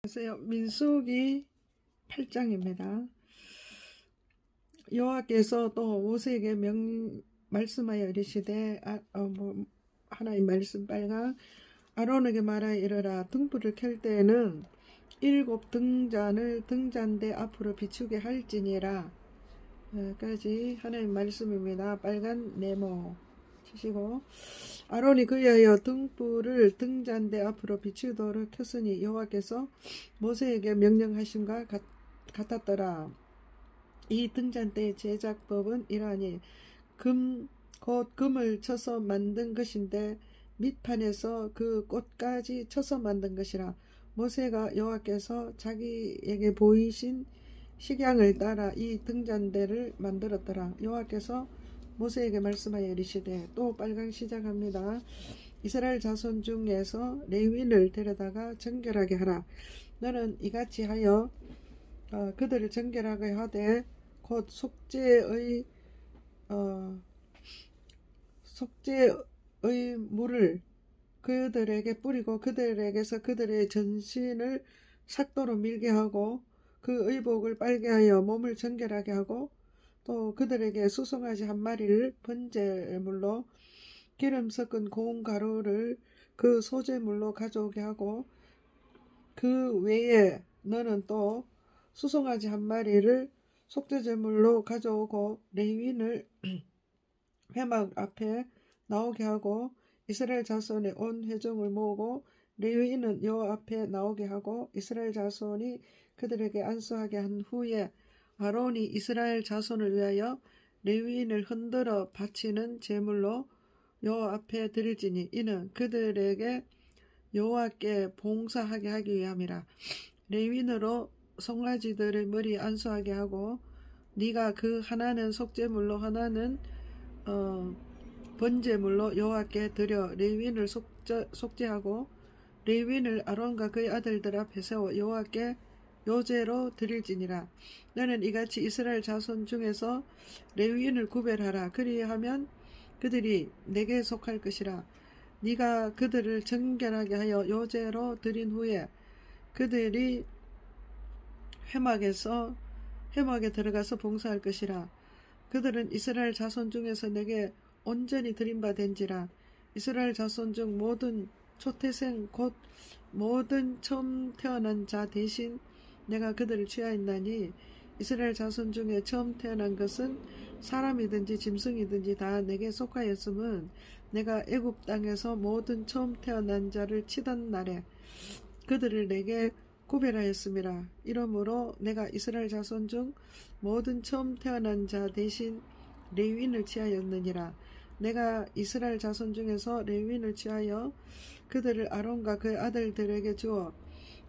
안녕하세요. 민수기 8장입니다. 여호와께서 또 모세에게 말씀하여 이르시되 하나님 말씀 빨강 아론에게 말하여 이르라. 등불을 켤 때에는 7 등잔을 등잔대 앞으로 비추게 할지니라. 까지 하나님 말씀입니다. 빨간 네모 치시고, 아론이 그리하여 등불을 등잔대 앞으로 비추도록 켰으니 여호와께서 모세에게 명령하심과 같았더라. 이 등잔대의 제작법은 이러하니 곧 금을 쳐서 만든 것인데 밑판에서 그 꽃까지 쳐서 만든 것이라. 모세가 여호와께서 자기에게 보이신 식양을 따라 이 등잔대를 만들었더라. 여호와께서 모세에게 말씀하여 이르시되, 또 빨강 시작합니다. 이스라엘 자손 중에서 레위인을 데려다가 정결하게 하라. 너는 이같이 하여 그들을 정결하게 하되 곧 속죄의 물을 그들에게 뿌리고 그들에게서 그들의 전신을 삭도로 밀게 하고 그 의복을 빨게 하여 몸을 정결하게 하고, 또 그들에게 수송아지 한 마리를 번제물로 기름 섞은 고운 가루를 그 소제물로 가져오게 하고, 그 외에 너는 또 수송아지 한 마리를 속죄제물로 가져오고 레위인을 회막 앞에 나오게 하고 이스라엘 자손의 온 회중을 모으고 레위인은 여호와 앞에 나오게 하고 이스라엘 자손이 그들에게 안수하게 한 후에 아론이 이스라엘 자손을 위하여 레위인을 흔들어 바치는 제물로 여호와 앞에 드릴지니 이는 그들에게 여호와께 봉사하게 하기 위함이라. 레위인으로 송아지들의 머리 안수하게 하고 네가 그 하나는 속죄물로 하나는 번제물로 여호와께 드려 레위인을 속죄하고 레위인을 아론과 그의 아들들 앞에 세워 여호와께 요제로 드릴지니라. 너는 이같이 이스라엘 자손 중에서 레위인을 구별하라. 그리하면 그들이 내게 속할 것이라. 네가 그들을 정결하게 하여 요제로 드린 후에 그들이 회막에 들어가서 봉사할 것이라. 그들은 이스라엘 자손 중에서 내게 온전히 드린 바 된지라. 이스라엘 자손 중 모든 초태생 곧 모든 처음 태어난 자 대신 내가 그들을 취하였나니, 이스라엘 자손 중에 처음 태어난 것은 사람이든지 짐승이든지 다 내게 속하였음은 내가 애굽 땅에서 모든 처음 태어난 자를 치던 날에 그들을 내게 구별하였음이라. 이러므로 내가 이스라엘 자손 중 모든 처음 태어난 자 대신 레위인을 취하였느니라. 내가 이스라엘 자손 중에서 레위인을 취하여 그들을 아론과 그의 아들들에게 주어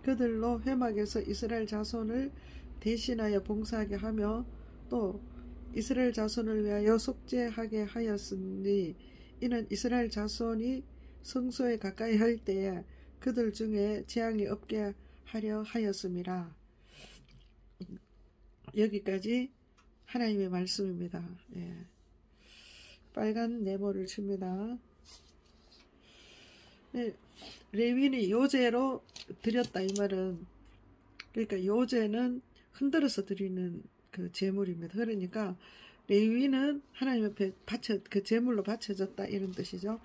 그들로 회막에서 이스라엘 자손을 대신하여 봉사하게 하며 또 이스라엘 자손을 위하여 속죄하게 하였으니, 이는 이스라엘 자손이 성소에 가까이 할 때에 그들 중에 재앙이 없게 하려 하였음이라. 여기까지 하나님의 말씀입니다. 빨간 네모를 칩니다. 레위인이 요제로 드렸다 이 말은, 그러니까 요제는 흔들어서 드리는 그 제물입니다. 그러니까 레위인은 하나님 앞에 그 제물로 바쳐졌다 이런 뜻이죠.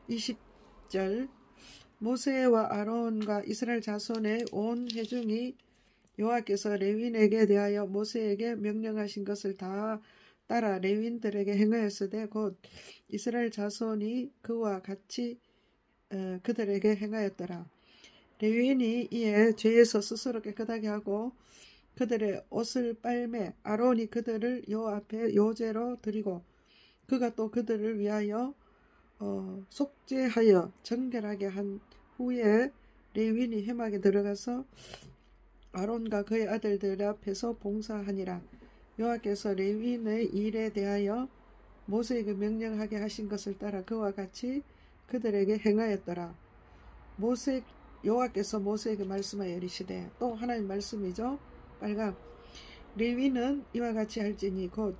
20절 모세와 아론과 이스라엘 자손의 온 회중이 여호와께서 레위인에게 대하여 모세에게 명령하신 것을 다 따라 레위인들에게 행하였으되 곧 이스라엘 자손이 그와 같이 그들에게 행하였더라. 레위인이 이에 죄에서 스스로 깨끗하게 하고 그들의 옷을 빨매 아론이 그들을 여호와 앞에 요제로 드리고 그가 또 그들을 위하여 속죄하여 정결하게 한 후에 레위인이 회막에 들어가서 아론과 그의 아들들 앞에서 봉사하니라. 여호와께서 레위인의 일에 대하여 모세에게 명령하게 하신 것을 따라 그와 같이 그들에게 행하였더라. 여호와께서 모세에게 말씀하여 이르시되, 또 하나님 말씀이죠. 빨강 레위는 이와 같이 할지니 곧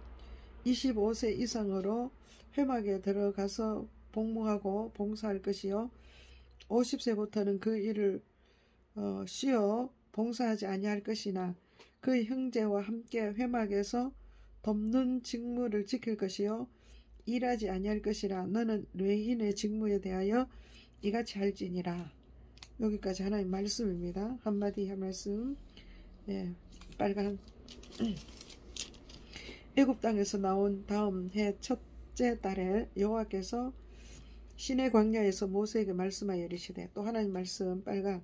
25세 이상으로 회막에 들어가서 복무하고 봉사할 것이요 50세부터는 그 일을 쉬어 봉사하지 아니할 것이나 그의 형제와 함께 회막에서 돕는 직무를 지킬 것이요 일하지 아니할 것이라. 너는 레위인의 직무에 대하여 이같이 할지니라. 여기까지 하나님 말씀입니다. 한마디 한 말씀. 빨간 애굽 땅에서 나온 다음 해 첫째 달에 여호와께서 시내 광야에서 모세에게 말씀하여 이르시되, 또 하나님 말씀 빨간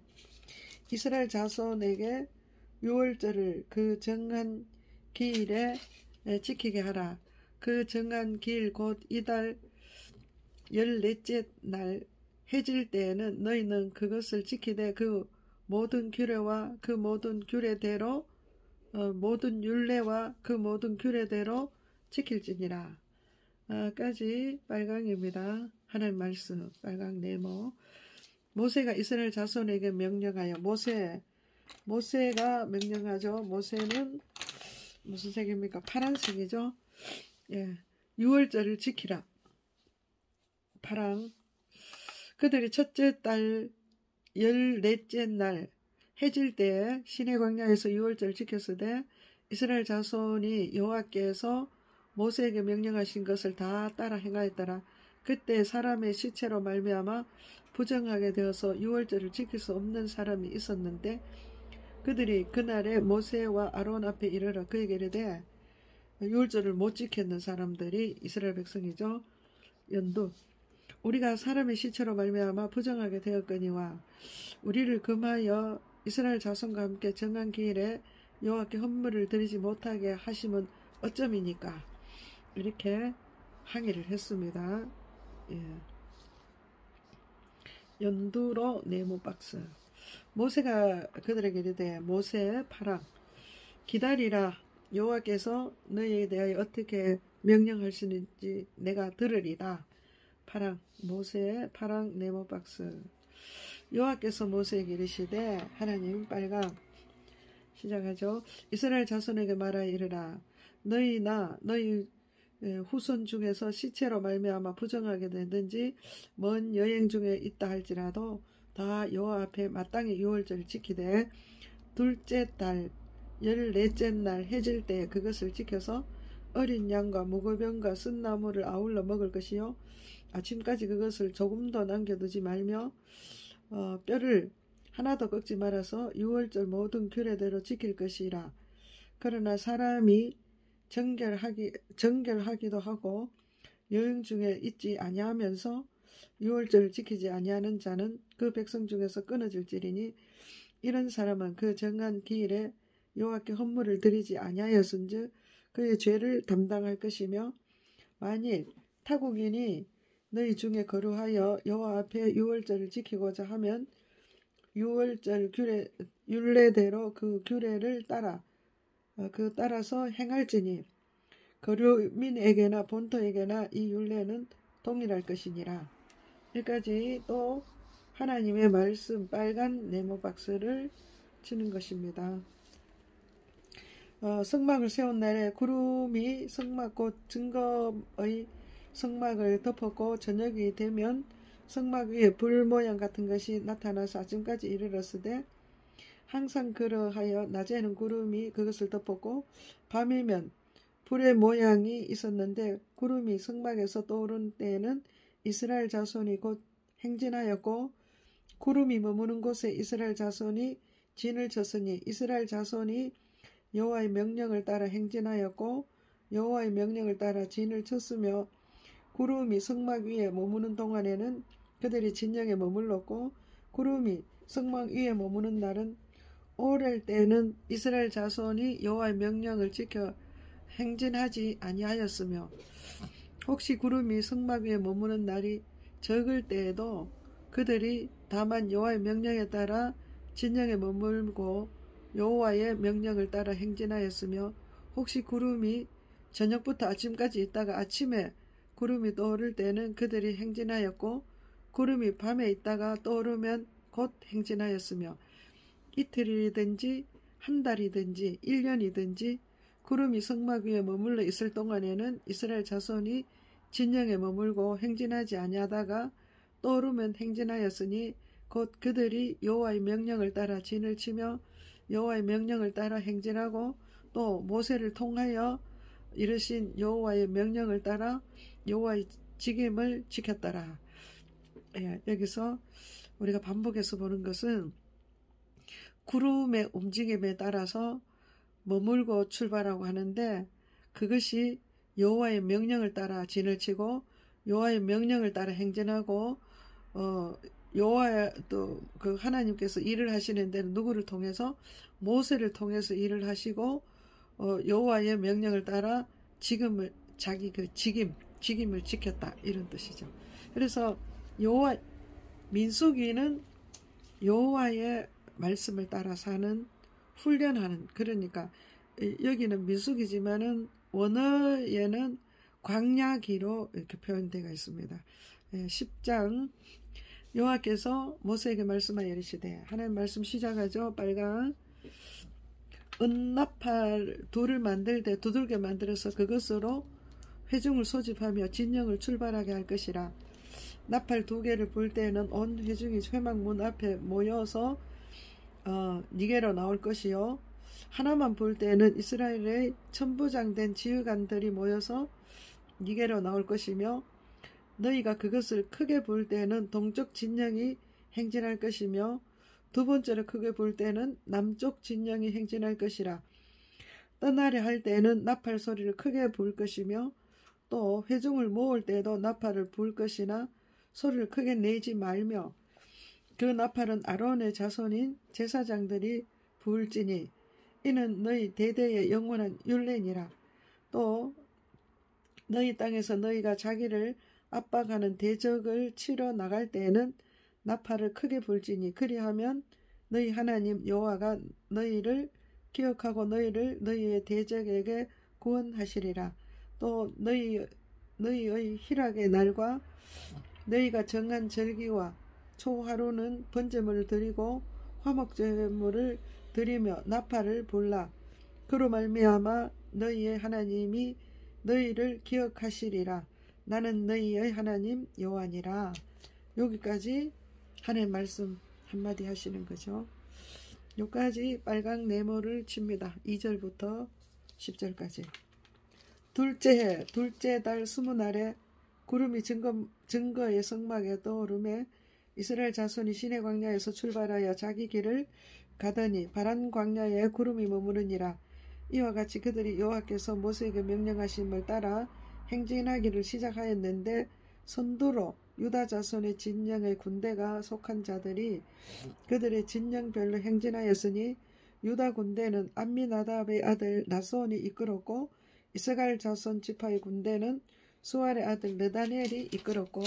이스라엘 자손에게 유월절을 그 정한 기일에 지키게 하라. 그 정한 기일 곧 이달 14째 날 해질 때에는 너희는 그것을 지키되 그 모든 규례와 그 모든 규례대로 모든 율례와 그 모든 규례대로 지킬지니라. 까지 빨강입니다. 하나님 말씀 빨강 네모. 모세가 이스라엘 자손에게 명령하여 모세가 명령하죠. 모세는 무슨 색입니까? 파란색이죠. 유월절을 지키라. 파랑. 그들이 첫째 달 14째 날 해질 때에 시내 광야에서 유월절 지켰으되 이스라엘 자손이 여호와께서 모세에게 명령하신 것을 다 따라 행하였더라. 그때 사람의 시체로 말미암아 부정하게 되어서 유월절을 지킬 수 없는 사람이 있었는데 그들이 그날에 모세와 아론 앞에 이르러 그에게 이르되, 유월절을 못 지켰는 사람들이 이스라엘 백성이죠. 연두. 우리가 사람의 시체로 말미암아 부정하게 되었거니와 우리를 금하여 이스라엘 자손과 함께 정한 기일에 여호와께 헌물을 드리지 못하게 하심은 어쩌미니까. 이렇게 항의를 했습니다. 연두로 네모 박스. 모세가 그들에게 이르되, 모세 파랑 기다리라. 여호와께서 너희에 대하여 어떻게 명령하시는지 내가 들으리라. 파랑. 모세 파랑 네모 박스. 여호와께서 모세에게 이르시되, 하나님 빨강 시작하죠. 이스라엘 자손에게 말하여 이르라. 너희나 너희 후손 중에서 시체로 말미암아 부정하게 되든지 먼 여행 중에 있다 할지라도 다 여호와 앞에 마땅히 유월절을 지키되 둘째 달 14째 날 해질 때 그것을 지켜서 어린 양과 무교병과 쓴 나무를 아울러 먹을 것이요 아침까지 그것을 조금도 남겨두지 말며 뼈를 하나도 꺾지 말아서 유월절 모든 규례대로 지킬 것이라. 그러나 사람이 정결하기도 하고 여행 중에 있지 아니하면서 유월절을 지키지 아니하는 자는 그 백성 중에서 끊어질지리니 이런 사람은 그 정한 기일에 여호와께 헌물을 드리지 아니하였은즉 그의 죄를 담당할 것이며, 만일 타국인이 너희 중에 거류하여 여호와 앞에 유월절을 지키고자 하면 유월절 율례대로 그 규례를 따라서 행할지니 거류민에게나 본토에게나 이 율례는 동일할 것이니라. 여기까지 또 하나님의 말씀 빨간 네모 박스를 치는 것입니다. 성막을 세운 날에 구름이 성막 곧 증거의 성막을 덮었고 저녁이 되면 성막 위에 불 모양 같은 것이 나타나서 아침까지 이르렀으되 항상 그러하여 낮에는 구름이 그것을 덮었고 밤이면 불의 모양이 있었는데 구름이 성막에서 떠오른 때에는 이스라엘 자손이 곧 행진하였고 구름이 머무는 곳에 이스라엘 자손이 진을 쳤으니 이스라엘 자손이 여호와의 명령을 따라 행진하였고 여호와의 명령을 따라 진을 쳤으며 구름이 성막 위에 머무는 동안에는 그들이 진영에 머물렀고 구름이 성막 위에 머무는 날은 오렐 때는 이스라엘 자손이 여호와의 명령을 지켜 행진하지 아니하였으며 혹시 구름이 성막 위에 머무는 날이 적을 때에도 그들이 다만 여호와의 명령에 따라 진영에 머물고 여호와의 명령을 따라 행진하였으며 혹시 구름이 저녁부터 아침까지 있다가 아침에 구름이 떠오를 때는 그들이 행진하였고 구름이 밤에 있다가 떠오르면 곧 행진하였으며 이틀이든지 한 달이든지 1년이든지 구름이 성막 위에 머물러 있을 동안에는 이스라엘 자손이 진영에 머물고 행진하지 아니하다가 떠오르면 행진하였으니 곧 그들이 여호와의 명령을 따라 진을 치며 여호와의 명령을 따라 행진하고 또 모세를 통하여 이르신 여호와의 명령을 따라 여호와의 직임을 지켰더라. 예, 여기서 우리가 반복해서 보는 것은 구름의 움직임에 따라서 머물고 출발하고 하는데 그것이 여호와의 명령을 따라 진을 치고 여호와의 명령을 따라 행진하고 여호와의 또 그 하나님께서 일을 하시는 데는 누구를 통해서 모세를 통해서 일을 하시고 여호와의 명령을 따라 지금을 자기 그 직임을 지켰다 이런 뜻이죠. 그래서 여호와 민수기는 여호와의 말씀을 따라 사는 훈련하는 그러니까 여기는 민수기지만은 원어에는 광야기로 이렇게 표현되어 있습니다. 10장 여호와께서 모세에게 말씀하여 이르시되 하나님 말씀 시작하죠. 빨강 은나팔 둘을 만들되 두들겨 만들어서 그것으로 회중을 소집하며 진영을 출발하게 할 것이라. 나팔 2개를 불 때에는 온 회중이 회막문 앞에 모여서 니게로 나올 것이요 하나만 불 때에는 이스라엘의 천부장된 지휘관들이 모여서 니게로 나올 것이며 너희가 그것을 크게 불 때에는 동쪽 진영이 행진할 것이며 두 번째로 크게 불 때는 남쪽 진영이 행진할 것이라. 떠나려 할 때에는 나팔 소리를 크게 불 것이며 또 회중을 모을 때에도 나팔을 불 것이나 소리를 크게 내지 말며 그 나팔은 아론의 자손인 제사장들이 부을지니 이는 너희 대대의 영원한 율례니라. 또 너희 땅에서 너희가 자기를 압박하는 대적을 치러 나갈 때에는 나팔을 크게 불지니 그리하면 너희 하나님 여호와가 너희를 기억하고 너희를 너희의 대적에게 구원하시리라. 또 너희의 희락의 날과 너희가 정한 절기와 초하루는 번제물을 드리고 화목제물을 드리며 나팔을 불라. 그로 말미암아 너희의 하나님이 너희를 기억하시리라. 나는 너희의 하나님 여호와니라. 여기까지 하나님 말씀 한마디 하시는 거죠. 여기까지 빨강 네모를 칩니다. 2절부터 10절까지. 둘째 해 둘째 달 20날에 구름이 증거의 성막에 떠오르매 이스라엘 자손이 시내 광야에서 출발하여 자기 길을 가더니 바란 광야에 구름이 머무르니라. 이와 같이 그들이 여호와께서 모세에게 명령하심을 따라 행진하기를 시작하였는데 선두로 유다 자손의 진영의 군대가 속한 자들이 그들의 진영별로 행진하였으니 유다 군대는 암미나답의 아들 나손이 이끌었고 이스라엘 자손 지파의 군대는 수알의 아들 느다넬이 이끌었고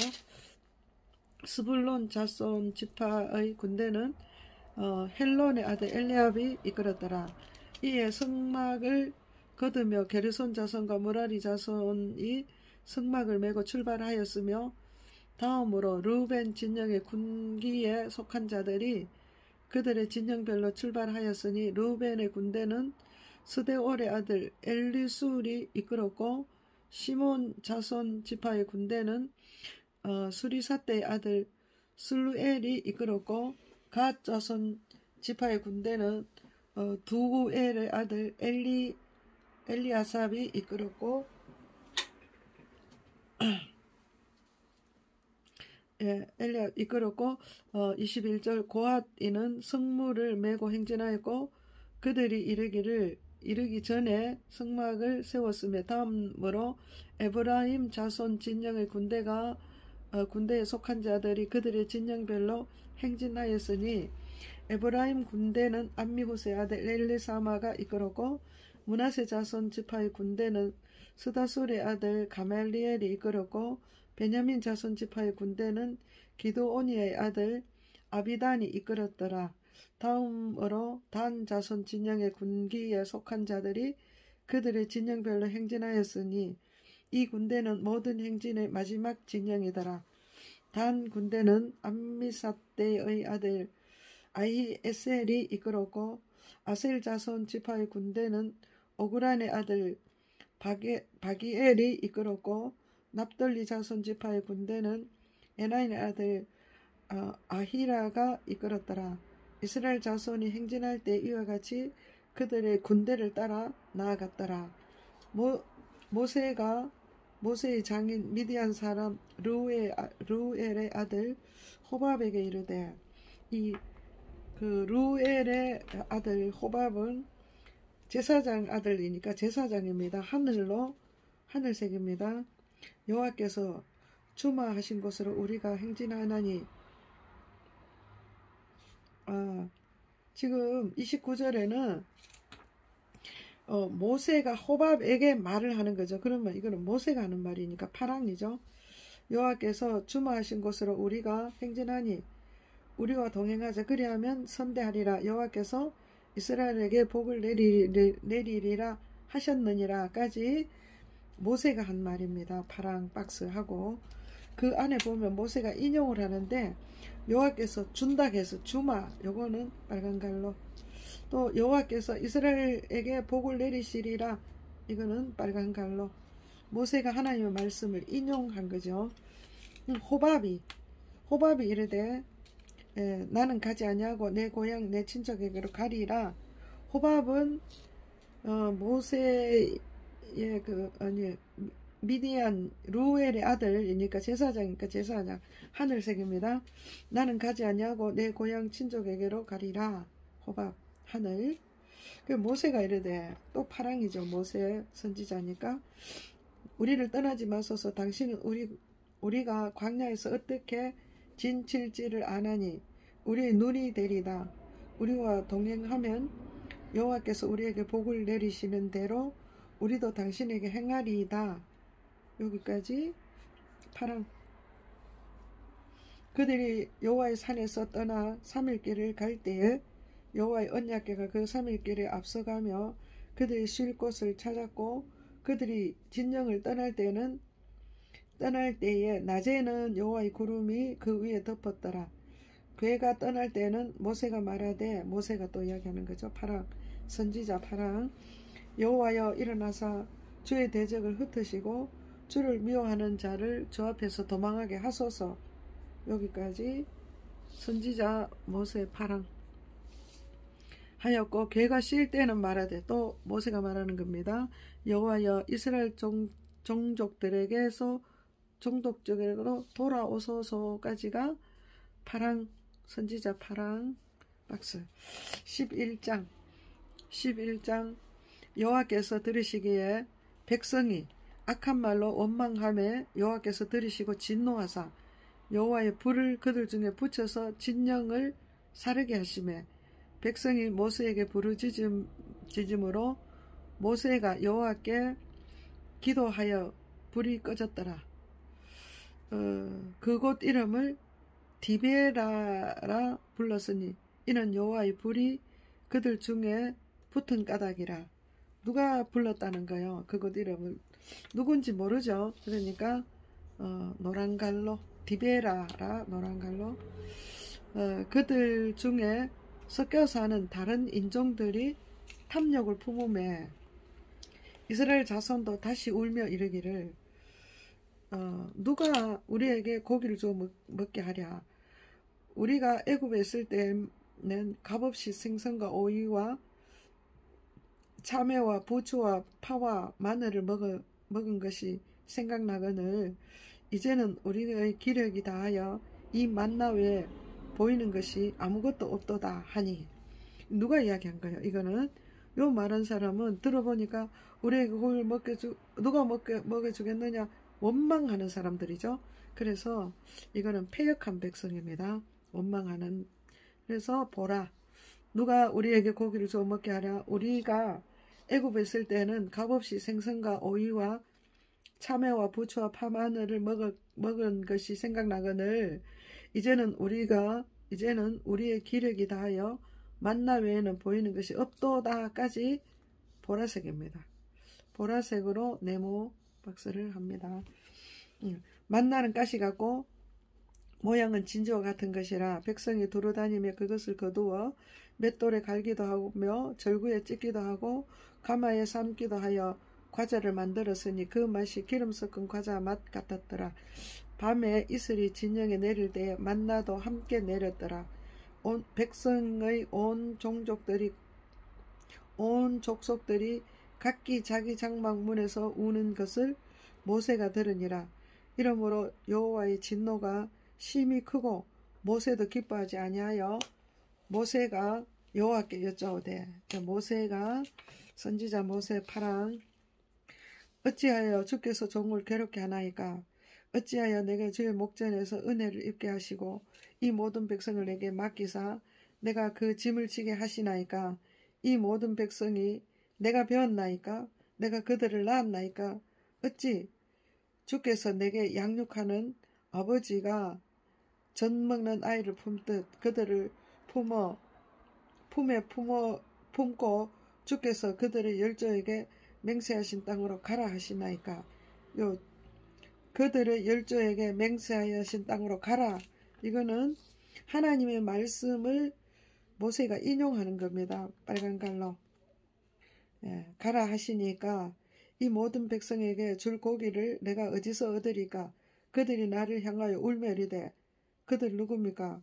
스불론 자손 지파의 군대는 헬론의 아들 엘리압이 이끌었더라. 이에 성막을 거두며 게르손 자손과 무라리 자손이 성막을 메고 출발하였으며 다음으로 르우벤 진영의 군기에 속한 자들이 그들의 진영별로 출발하였으니 르우벤의 군대는 스데올의 아들 엘리술이 이끌었고 시몬 자손 지파의 군대는 수리사떼의 아들 슬루엘이 이끌었고 갓 자손 지파의 군대는 두구엘의 아들 엘리아삽이 이끌었고 엘리압 이끌었고 21절 고핫인은 성물을 메고 행진하였고 그들이 이르기 전에 성막을 세웠으며 다음으로 에브라임 자손 진영의 군대에 속한 자들이 그들의 진영별로 행진하였으니 에브라임 군대는 암미후스의 아들 엘리사마가 이끌었고 므낫세 자손 지파의 군대는 스다술의 아들 가멜리엘이 이끌었고 베냐민 자손 지파의 군대는 기드오니의 아들 아비단이 이끌었더라. 다음으로 단 자손 진영의 군기에 속한 자들이 그들의 진영별로 행진하였으니 이 군대는 모든 행진의 마지막 진영이더라. 단 군대는 암미사떼의 아들 아히에셀이 이끌었고 아셀 자손 지파의 군대는 오그란의 아들 바기엘이 이끌었고 납달리 자손 지파의 군대는 에나인의 아들 아히라가 이끌었더라. 이스라엘 자손이 행진할 때 이와 같이 그들의 군대를 따라 나아갔더라. 모세의 장인 미디안 사람 루엘의 아들 호밥에게 이르되, 그 루엘의 아들 호밥은 제사장 아들이니까 제사장입니다. 하늘색입니다. 여호와께서 주마하신 곳으로 우리가 행진하나니, 지금 29절에는 모세가 호밥에게 말을 하는 거죠. 그러면 이거는 모세가 하는 말이니까 파랑이죠. 여호와께서 주마하신 곳으로 우리가 행진하니 우리와 동행하자. 그리하면 선대하리라. 여호와께서 이스라엘에게 복을 내리리라 하셨느니라까지 모세가 한 말입니다. 파랑 박스하고 그 안에 보면 모세가 인용을 하는데, 여호와께서 준다 해서 주마, 요거는 빨간 갈로, 또 여호와께서 이스라엘에게 복을 내리시리라, 이거는 빨간 갈로. 모세가 하나님의 말씀을 인용한 거죠. 호밥이 이르되, 나는 가지 아니하고 내 고향 내 친척에게로 가리라. 호밥은 모세의 미디안 루엘의 아들이니까 제사장이니까 제사장, 하늘색입니다. 나는 가지 아니하고 내 고향 친족에게로 가리라. 호밥, 하늘. 그 모세가 이르되, 또 파랑이죠. 모세 선지자니까, 우리를 떠나지 마소서. 당신은 우리가 광야에서 어떻게 진칠지를 아나니 우리의 눈이 되리다. 우리와 동행하면 여호와께서 우리에게 복을 내리시는 대로 우리도 당신에게 행하리이다. 여기까지 파랑. 그들이 여호와의 산에서 떠나 3일길을 갈 때에 여호와의 언약궤가 그 3일길에 앞서가며 그들이 쉴 곳을 찾았고, 그들이 진영을 떠날 때에 낮에는 여호와의 구름이 그 위에 덮었더라. 궤가 떠날 때는 모세가 말하되, 모세가 또 이야기하는 거죠. 파랑, 선지자 파랑. 여호와여 일어나사 주의 대적을 흩으시고 주를 미워하는 자를 주 앞에서 도망하게 하소서. 여기까지 선지자 모세 파랑 하였고, 궤가 쉴 때는 말하되, 또 모세가 말하는 겁니다. 여호와여 이스라엘 종족들에게서 종족적으로 돌아오소서까지가 파랑, 선지자 파랑 박스. 11장 여호와께서 들으시기에 백성이 악한 말로 원망하며 여호와께서 들으시고 진노하사 여호와의 불을 그들 중에 붙여서 진영을 사르게 하시매, 백성이 모세에게 부르짖음으로 모세가 여호와께 기도하여 불이 꺼졌더라. 그곳 이름을 디베라라 불렀으니 이는 여호와의 불이 그들 중에 붙은 까닭이라. 누가 불렀다는 거요? 그곳 이름을 누군지 모르죠. 그러니까 노란갈로, 디베라라, 노란갈로. 그들 중에 섞여 사는 다른 인종들이 탐욕을 품음에 이스라엘 자손도 다시 울며 이르기를, 누가 우리에게 고기를 주어 먹게 하랴. 우리가 애굽에 있을 때는 값없이 생선과 오이와 참외와 부추와 파와 마늘을 먹은 것이 생각나거늘 이제는 우리의 기력이 다하여 이 만나 외에 보이는 것이 아무것도 없도다 하니. 누가 이야기한 거예요? 이거는 요 말한 사람은 들어보니까 우리에게 고기를 누가 먹여주겠느냐 원망하는 사람들이죠. 그래서 이거는 패역한 백성입니다. 원망하는. 그래서 보라, 누가 우리에게 고기를 주어 먹게 하랴. 우리가 애굽에 있을 때는 값없이 생선과 오이와 참외와 부추와 파마늘을 먹은 것이 생각나거늘 이제는 우리의 기력이 다하여 만나 외에는 보이는 것이 없도다까지 보라색입니다. 보라색으로 네모 박스를 합니다. 만나는 가시 같고 모양은 진주와 같은 것이라 백성이 두루다니며 그것을 거두어 맷돌에 갈기도 하며 절구에 찢기도 하고 가마에 삶기도 하여 과자를 만들었으니 그 맛이 기름 섞은 과자 맛 같았더라. 밤에 이슬이 진영에 내릴 때에 만나도 함께 내렸더라. 온 백성의 온 종족들이 온 족속들이 각기 자기 장막문에서 우는 것을 모세가 들으니라. 이러므로 여호와의 진노가 심히 크고 모세도 기뻐하지 아니하여 모세가 여호와께 여짜오되, 모세가 선지자 모세 파랑, 어찌하여 주께서 종을 괴롭게 하나이까? 어찌하여 내게 주의 목전에서 은혜를 입게 하시고 이 모든 백성을 내게 맡기사 내가 그 짐을 지게 하시나이까? 이 모든 백성이 내가 배웠나이까? 내가 그들을 낳았나이까? 어찌 주께서 내게 양육하는 아버지가 젖 먹는 아이를 품듯 그들을 품에 품고 주께서 그들의 열조에게 맹세하신 땅으로 가라 하시나이까? 그들의 열조에게 맹세하신 땅으로 가라. 이거는 하나님의 말씀을 모세가 인용하는 겁니다. 빨간 갈로. 가라 하시니까 이 모든 백성에게 줄 고기를 내가 어디서 얻으리까? 그들이 나를 향하여 울며 이르되, 그들 누굽니까?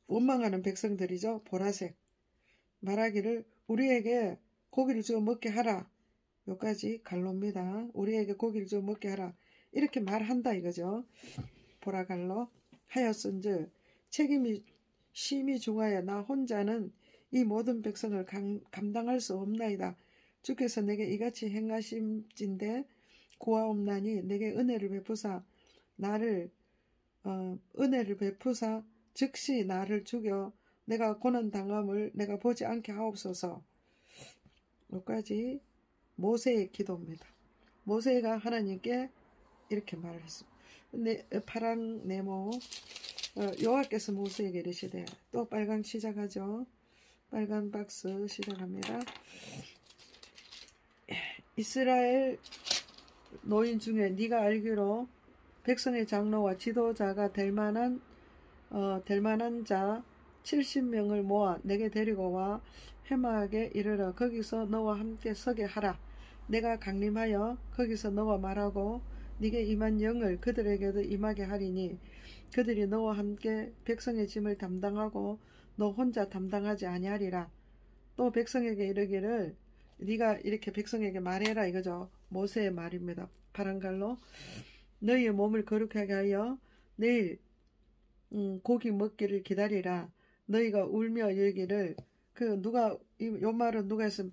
원망하는 백성들이죠. 보라색. 말하기를 우리에게 고기를 주어 먹게 하라. 여기까지 갈로입니다. 우리에게 고기를 주어 먹게 하라. 이렇게 말한다 이거죠. 보라갈로. 하였은즉 책임이 심히 중하여 나 혼자는 이 모든 백성을 감당할 수 없나이다. 주께서 내게 이같이 행하심진데 고아옵나니 내게 은혜를 베푸사 즉시 나를 죽여 내가 고난당함을 내가 보지 않게 하옵소서. 여기까지 모세의 기도입니다. 모세가 하나님께 이렇게 말을 했습니다. 파랑 네모. 여호와께서 모세에게 이르시되, 또 빨강 시작하죠. 빨간 박스 시작합니다. 이스라엘 노인 중에 네가 알기로 백성의 장로와 지도자가 될 만한 자 70명을 모아 내게 데리고 와 해마에 이르러 거기서 너와 함께 서게 하라. 내가 강림하여 거기서 너와 말하고 네게 임한 영을 그들에게도 임하게 하리니 그들이 너와 함께 백성의 짐을 담당하고 너 혼자 담당하지 아니하리라. 또 백성에게 이르기를 네가 이렇게 백성에게 말해라 이거죠. 모세의 말입니다. 파란갈로. 너희의 몸을 거룩하게 하여 내일 고기 먹기를 기다리라. 너희가 울며 여기를 요 말은 누가 했으면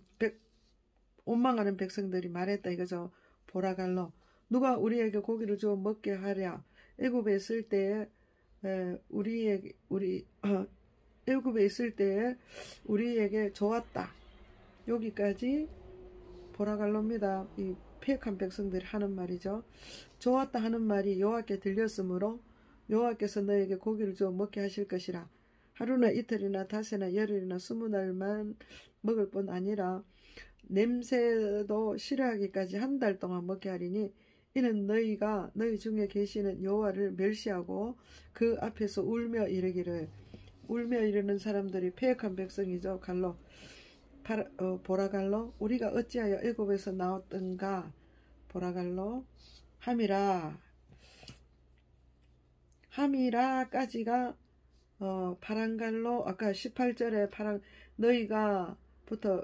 원망하는 백성들이 말했다 이거죠. 보라갈로. 누가 우리에게 고기를 주어 먹게 하랴. 애굽에 있을 때에 우리에게 좋았다. 여기까지 보라갈로입니다. 이 폐역한 백성들이 하는 말이죠. 좋았다 하는 말이 여호와께 들렸으므로 여호와께서 너에게 고기를 주어 먹게 하실 것이라. 하루나 이틀이나 닷새나 열흘이나 20날만 먹을 뿐 아니라 냄새도 싫어하기까지 한 달 동안 먹게 하리니 이는 너희 중에 계시는 여호와를 멸시하고 그 앞에서 울며 이르기를. 울며 이르는 사람들이 폐역한 백성이죠. 갈로. 보라갈로. 우리가 어찌하여 애굽에서 나왔던가. 보라갈로. 하미라까지가 파란갈로. 아까 18절에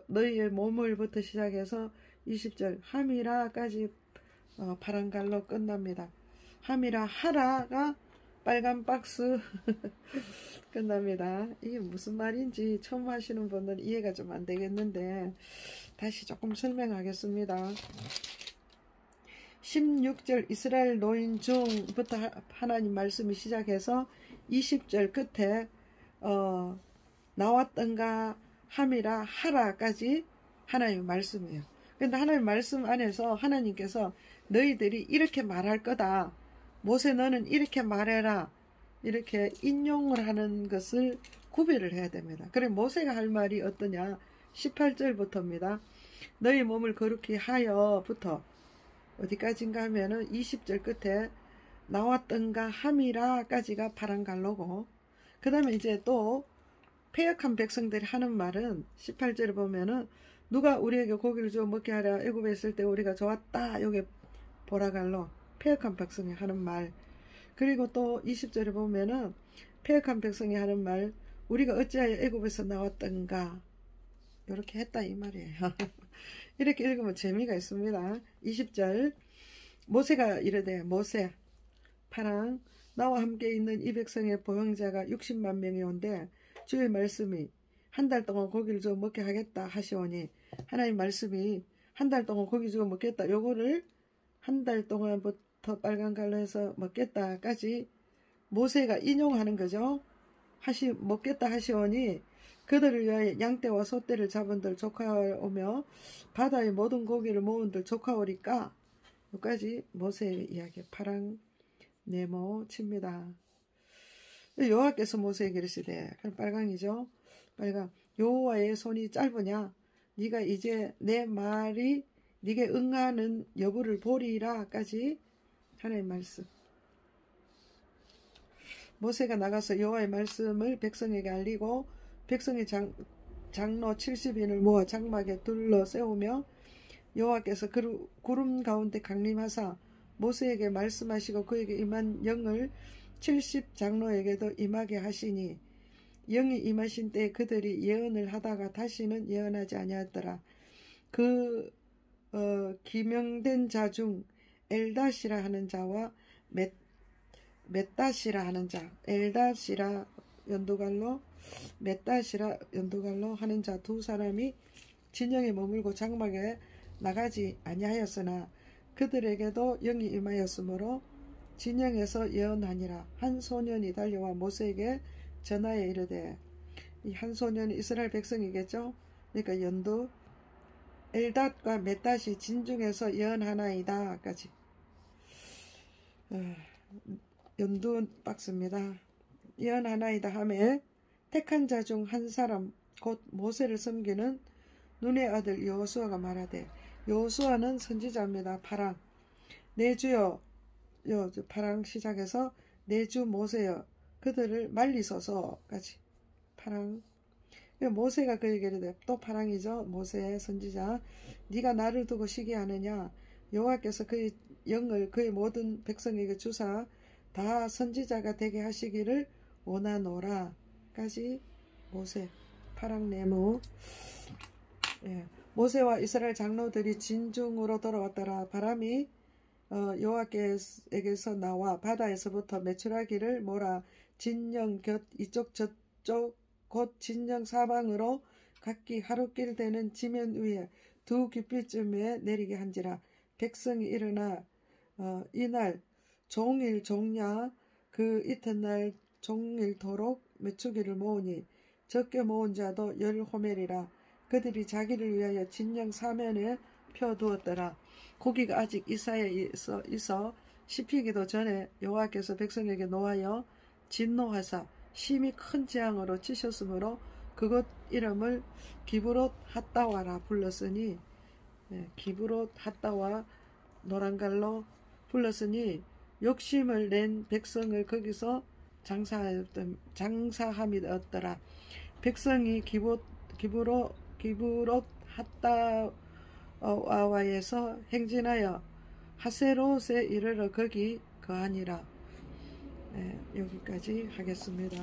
너희의 몸을부터 시작해서 20절 하미라까지 파란갈로 끝납니다. 하미라 하라가 빨간 박스 끝납니다. 이게 무슨 말인지 처음 하시는 분은 이해가 좀 안 되겠는데 다시 조금 설명하겠습니다. 16절 이스라엘 노인 중부터 하나님 말씀이 시작해서 20절 끝에 나왔던가 함이라 하라까지 하나님의 말씀이에요. 근데 하나님의 말씀 안에서 하나님께서 너희들이 이렇게 말할 거다. 모세 너는 이렇게 말해라. 이렇게 인용을 하는 것을 구별을 해야 됩니다. 그래 모세가 할 말이 어떠냐. 18절부터입니다. 너희 몸을 거룩히 하여부터 어디까지인가 하면은 20절 끝에 나왔던가 함이라까지가 파란갈로고 그 다음에 이제 또 폐역한 백성들이 하는 말은 18절에 보면은 누가 우리에게 고기를 주어 먹게 하랴. 애굽에 있을 때 우리가 좋았다. 요게 보라갈로 폐역한 백성이 하는 말. 그리고 또 20절에 보면은 패역한 백성이 하는 말, 우리가 어찌하여 애굽에서 나왔던가, 이렇게 했다 이 말이에요. 이렇게 읽으면 재미가 있습니다. 20절 모세가 이르되 모세 파랑 나와 함께 있는 이 백성의 보행자가 60만 명이 온데 주의 말씀이 한 달 동안 고기를 주어 먹게 하겠다 하시오니, 하나님 말씀이 한 달 동안 고기 주어 먹겠다, 요거를 한 달 동안부터 빨간 갈로 해서 먹겠다까지 모세가 인용하는 거죠. 먹겠다 하시오니 그들을 위하여 양떼와 소떼를 잡은들 조카오며 바다의 모든 고기를 모은들 조카오리까. 여기까지 모세의 이야기. 파랑 네모 칩니다. 여호와께서 모세에게 이르시되, 빨강이죠. 빨강. 여호와의 손이 짧으냐? 네가 이제 내 말이 네게 응하는 여부를 보리라까지 하나님 말씀. 모세가 나가서 여호와의 말씀을 백성에게 알리고 백성의 장로 70인을 모아 장막에 둘러 세우며 여호와께서 구름 가운데 강림하사 모세에게 말씀하시고 그에게 임한 영을 70장로에게도 임하게 하시니, 영이 임하신 때 그들이 예언을 하다가 다시는 예언하지 아니하였더라. 기명된 자 중 엘닷이라 하는 자와 멧닷이라 하는 자, 엘닷이라 연두갈로 멧닷이라 연두갈로 하는 자 두 사람이 진영에 머물고 장막에 나가지 아니하였으나 그들에게도 영이 임하였으므로 진영에서 예언하니라. 한 소년이 달려와 모세에게 전하여 이르되, 이 한 소년이 이스라엘 백성이겠죠. 그러니까 연두 엘닷과 멧닷이 진중에서 예언하나이다 까지. 연두 박스입니다. 예언하나이다 하매 택한 자 중 한 사람 곧 모세를 섬기는 눈의 아들 여호수아가 말하되, 여호수아는 선지자입니다. 파랑 내 주여, 파랑 시작해서 내 주 모세여 그들을 말리소서까지. 파랑. 모세가 그에게 이르되, 또 파랑이죠. 모세 선지자. 네가 나를 두고 시기하느냐? 여호와께서 그의 영을 그의 모든 백성에게 주사 다 선지자가 되게 하시기를 원하노라까지. 모세. 파랑 네모. 모세와 이스라엘 장로들이 진중으로 돌아왔더라. 바람이 여호와께서 나와 바다에서부터 메추라기를 몰아 진영 곁 이쪽 저쪽 곧 진영 사방으로 각기 하루길 되는 지면 위에 두 깊이쯤에 내리게 한지라. 백성이 일어나 이날 종일 종야 그 이튿날 종일토록 메추기를 모으니 적게 모은 자도 10호멜이라. 그들이 자기를 위하여 진영 사면에 펴두었더라. 고기가 아직 이사에 있어 씹히기도 전에 여호와께서 백성에게 노하여 진노하사 심히 큰 재앙으로 치셨으므로 그곳 이름을 기브롯 핫다와라 불렀으니, 기브롯 핫다와 노란갈로 불렀으니 욕심을 낸 백성을 거기서 장사함이 되었더라. 백성이 기브롯 핫다와에서 행진하여 하세롯에 이르러 거기 거하니라. 여기까지 하겠습니다.